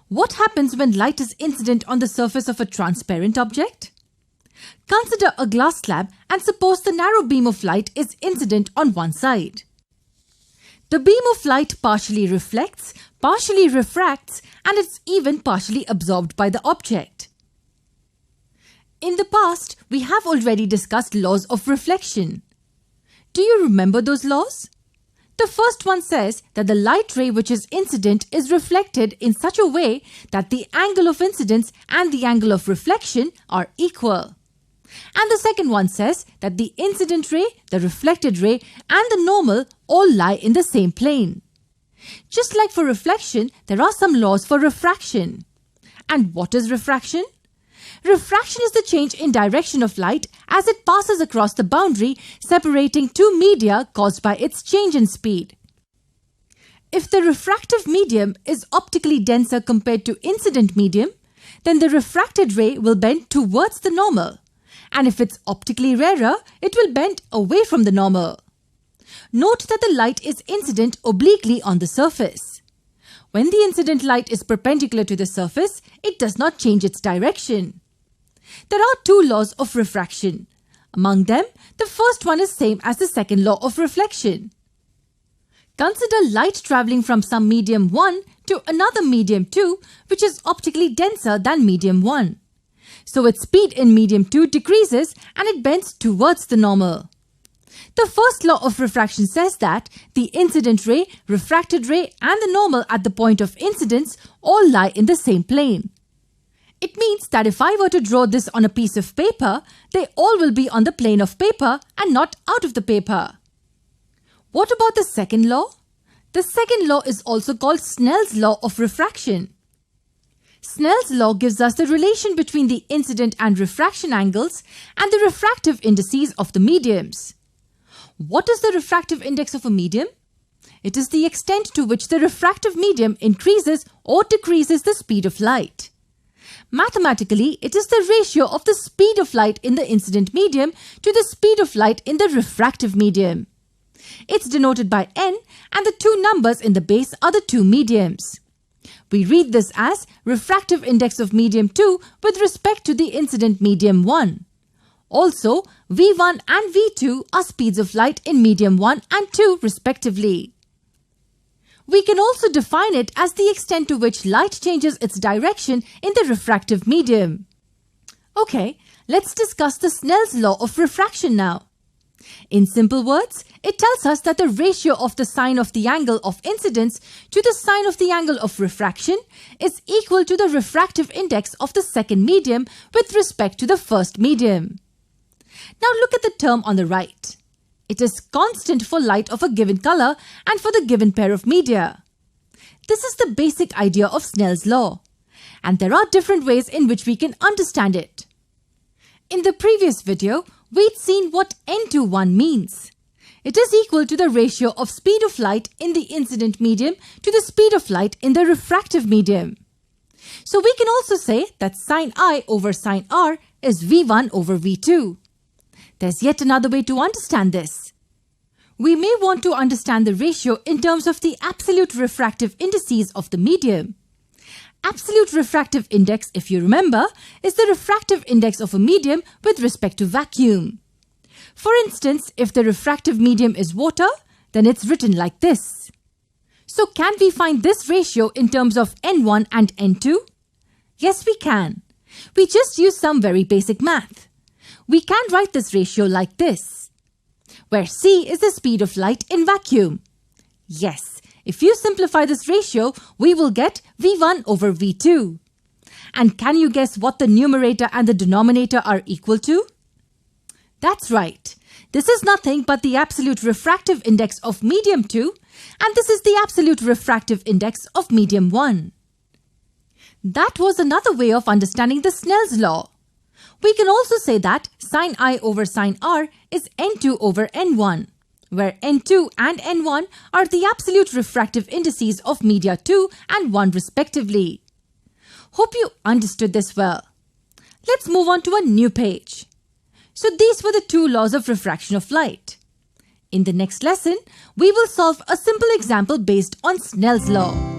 What happens when light is incident on the surface of a transparent object? Consider a glass slab and suppose the narrow beam of light is incident on one side. The beam of light partially reflects, partially refracts, and it's even partially absorbed by the object. In the past, we have already discussed laws of reflection. Do you remember those laws? The first one says that the light ray which is incident is reflected in such a way that the angle of incidence and the angle of reflection are equal. And the second one says that the incident ray, the reflected ray, and the normal all lie in the same plane. Just like for reflection, there are some laws for refraction. And what is refraction? Refraction is the change in direction of light as it passes across the boundary separating two media caused by its change in speed. If the refractive medium is optically denser compared to incident medium, then the refracted ray will bend towards the normal. And if it's optically rarer, it will bend away from the normal. Note that the light is incident obliquely on the surface. When the incident light is perpendicular to the surface, it does not change its direction. There are two laws of refraction. Among them, the first one is same as the second law of reflection. Consider light travelling from some medium 1 to another medium 2, which is optically denser than medium 1. So its speed in medium 2 decreases and it bends towards the normal. The first law of refraction says that the incident ray, refracted ray, and the normal at the point of incidence all lie in the same plane. It means that if I were to draw this on a piece of paper, they all will be on the plane of paper and not out of the paper. What about the second law? The second law is also called Snell's law of refraction. Snell's law gives us the relation between the incident and refraction angles and the refractive indices of the mediums. What is the refractive index of a medium? It is the extent to which the refractive medium increases or decreases the speed of light. Mathematically, it is the ratio of the speed of light in the incident medium to the speed of light in the refractive medium. It's denoted by n, and the two numbers in the base are the two mediums. We read this as refractive index of medium 2 with respect to the incident medium 1. Also, V1 and V2 are speeds of light in medium 1 and 2 respectively. We can also define it as the extent to which light changes its direction in the refractive medium. Okay, let's discuss the Snell's law of refraction now. In simple words, it tells us that the ratio of the sine of the angle of incidence to the sine of the angle of refraction is equal to the refractive index of the second medium with respect to the first medium. Now look at the term on the right. It is constant for light of a given color and for the given pair of media. This is the basic idea of Snell's law, and there are different ways in which we can understand it. In the previous video, we'd seen what n21 means. It is equal to the ratio of speed of light in the incident medium to the speed of light in the refractive medium. So we can also say that sine I over sine R is V1 over V2. There's yet another way to understand this. We may want to understand the ratio in terms of the absolute refractive indices of the medium. Absolute refractive index, if you remember, is the refractive index of a medium with respect to vacuum. For instance, if the refractive medium is water, then it's written like this. So can we find this ratio in terms of N1 and N2? Yes, we can. We just use some very basic math. We can write this ratio like this, where C is the speed of light in vacuum. Yes, if you simplify this ratio, we will get V1 over V2. And can you guess what the numerator and the denominator are equal to? That's right. This is nothing but the absolute refractive index of medium 2, and this is the absolute refractive index of medium 1. That was another way of understanding the Snell's law. We can also say that sine I over sine R is N2 over N1, where N2 and N1 are the absolute refractive indices of media 2 and 1 respectively. Hope you understood this well. Let's move on to a new page. So these were the two laws of refraction of light. In the next lesson, we will solve a simple example based on Snell's law.